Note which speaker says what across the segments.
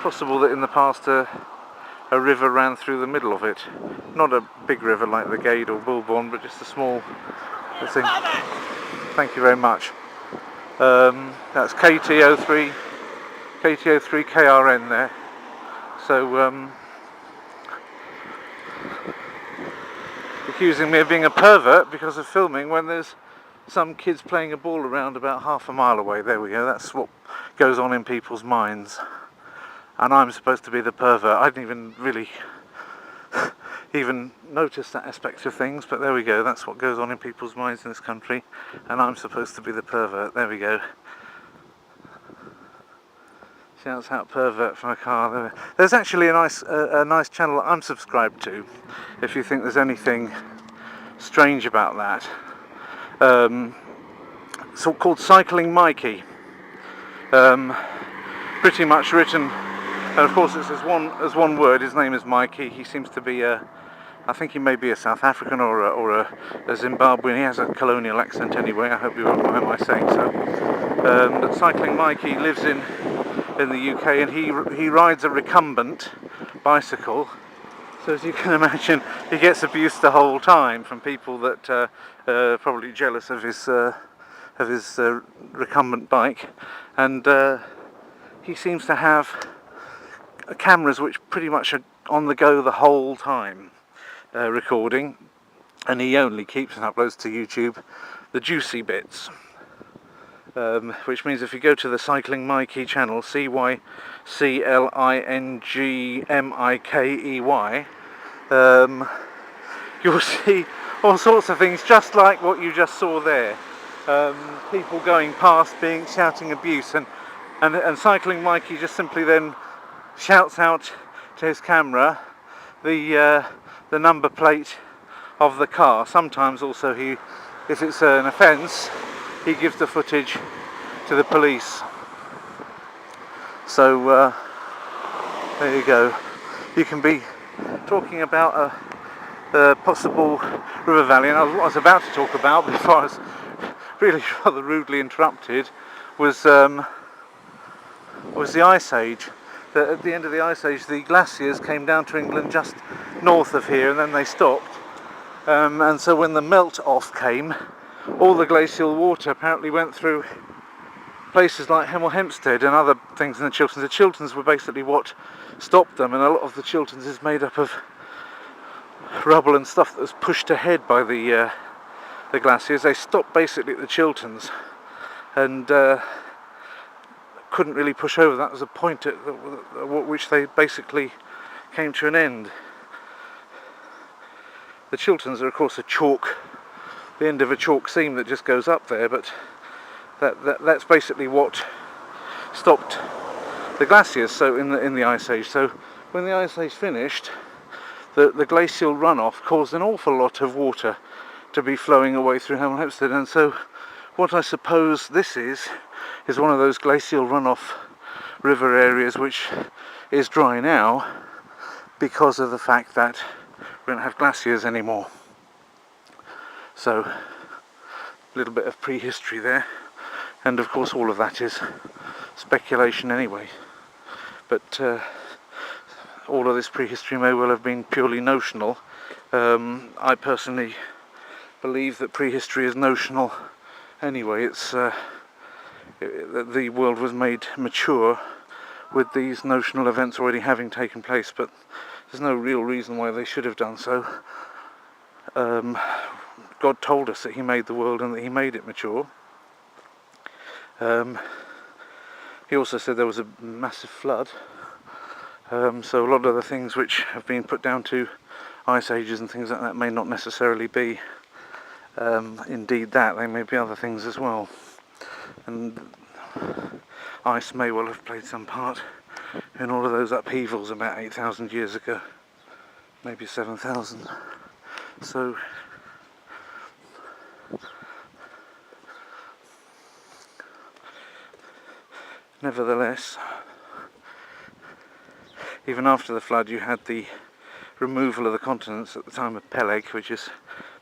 Speaker 1: possible that in the past a river ran through the middle of it. Not a big river like the Gade or Bulbourne, but just a small thing. Thank you very much. That's KT03 KRN there. So accusing me of being a pervert because of filming when there's some kids playing a ball around about half a mile away. There we go, that's what goes on in people's minds. And I'm supposed to be the pervert. I didn't even really even notice that aspect of things, but there we go, that's what goes on in people's minds in this country, and I'm supposed to be the pervert. There we go. Shouts out pervert from a car. There's actually a nice channel that I'm subscribed to, if you think there's anything strange about that. So called Cycling Mikey. Pretty much written, and of course it's as one word. His name is Mikey. He seems to be I think he may be a South African or a Zimbabwean. He has a colonial accent anyway. I hope you won't mind my saying so. But Cycling Mikey lives in the UK, and he rides a recumbent bicycle. So as you can imagine, he gets abuse the whole time from people that are probably jealous of his recumbent bike, and he seems to have cameras which pretty much are on the go the whole time, recording, and he only keeps and uploads to YouTube the juicy bits. Which means if you go to the Cycling Mikey channel, CYCLINGMIKEY, you'll see all sorts of things just like what you just saw there. People going past shouting abuse, and Cycling Mikey just simply then shouts out to his camera the number plate of the car. Sometimes also if it's an offence, he gives the footage to the police. So there you go. You can be talking about a possible river valley, and what I was about to talk about before I was really rather rudely interrupted was the Ice Age. At the end of the Ice Age, the glaciers came down to England just north of here, and then they stopped. And so when the melt-off came, all the glacial water apparently went through places like Hemel Hempstead and other things in the Chilterns. The Chilterns were basically what stopped them, and a lot of the Chilterns is made up of rubble and stuff that was pushed ahead by the glaciers. They stopped basically at the Chilterns and couldn't really push over. That was a point at which they basically came to an end. The Chilterns are of course the end of a chalk seam that just goes up there, but that's basically what stopped the glaciers. So in the Ice Age. So when the Ice Age finished, the glacial runoff caused an awful lot of water to be flowing away through Hemel Hempstead, and so what I suppose this is one of those glacial runoff river areas which is dry now because of the fact that we don't have glaciers anymore. So a little bit of prehistory there, and of course all of that is speculation anyway, but all of this prehistory may well have been purely notional. I personally believe that prehistory is notional anyway. It's the world was made mature with these notional events already having taken place, but there's no real reason why they should have done so. God told us that he made the world and that he made it mature. He also said there was a massive flood. So a lot of the things which have been put down to ice ages and things like that may not necessarily be indeed that. They may be other things as well. And ice may well have played some part in all of those upheavals about 8,000 years ago, maybe 7,000. So nevertheless, even after the flood you had the removal of the continents at the time of Peleg, which is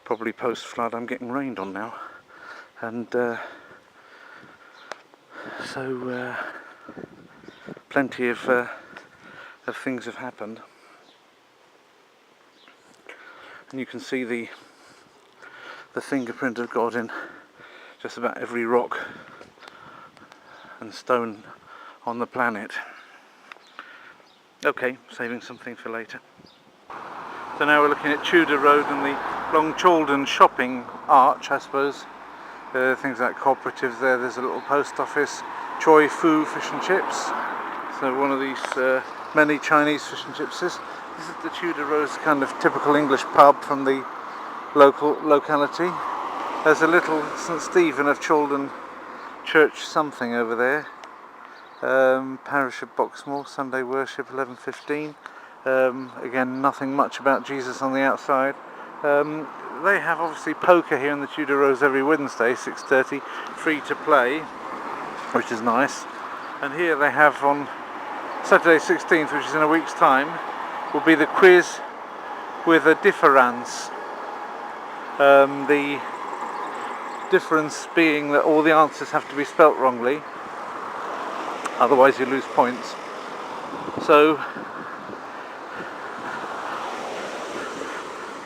Speaker 1: probably post-flood. I'm getting rained on now, and so plenty of of things have happened. And you can see the fingerprint of God in just about every rock and stone on the planet. Okay, saving something for later. So now we're looking at Tudor Road and the Long Chaulden shopping arch, I suppose. Things like cooperatives there. There's a little post office, Choi Fu fish and chips. So one of these many Chinese fish and chips. This is the Tudor Road's kind of typical English pub from the locality. There's a little St Stephen of Chaulden church something over there. Parish of Boxmoor, Sunday worship 11:15. Again, nothing much about Jesus on the outside. They have obviously poker here in the Tudor Road every Wednesday, 6:30, free to play, which is nice. And here they have on Saturday 16th, which is in a week's time, will be the quiz with a difference. The difference being that all the answers have to be spelt wrongly, otherwise you lose points. So,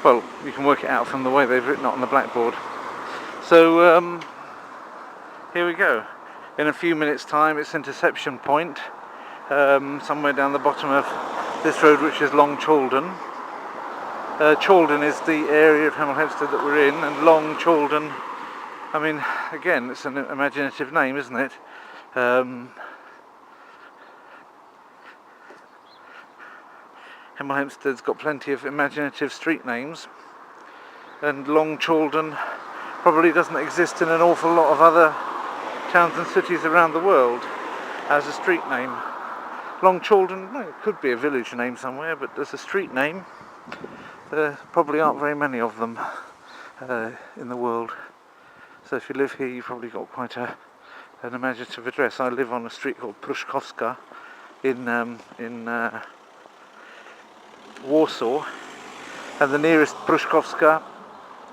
Speaker 1: well, you can work it out from the way they've written it on the blackboard. So, here we go. In a few minutes' time, it's interception point, somewhere down the bottom of this road, which is Long Chaulden. Chaulden is the area of Hemel Hempstead that we're in, and Long Chaulden, I mean, again, it's an imaginative name, isn't it? Hemel Hempstead's got plenty of imaginative street names, and Long Chaulden probably doesn't exist in an awful lot of other towns and cities around the world as a street name. Long Chaulden, well, it could be a village name somewhere, but as a street name, there probably aren't very many of them in the world. So if you live here, you've probably got quite an imaginative address. I live on a street called Pruszkowska in Warsaw, and the nearest Pruszkowska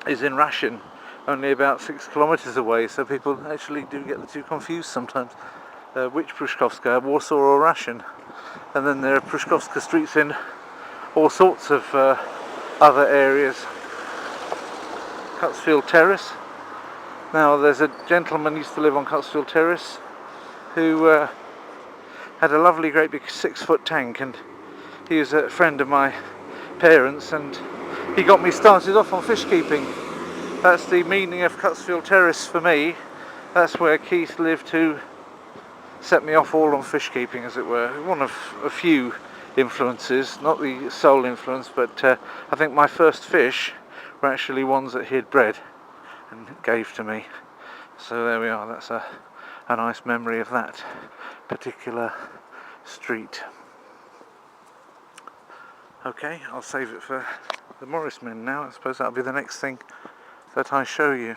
Speaker 1: is in Rashin, only about 6 kilometres away, so people actually do get the two confused sometimes. Which Pruszkowska, Warsaw or Rashin? And then there are Pruszkowska streets in all sorts of other areas. Cutsfield Terrace. Now there's a gentleman who used to live on Cutsfield Terrace who had a lovely great big 6-foot tank, and he was a friend of my parents, and he got me started off on fish keeping. That's the meaning of Cutsfield Terrace for me. That's where Keith lived, who set me off all on fish keeping, as it were. One of a few influences, not the sole influence, but I think my first fish were actually ones that he had bred and gave to me. So there we are, that's a nice memory of that particular street. Okay, I'll save it for the Morris Men now. I suppose that'll be the next thing that I show you.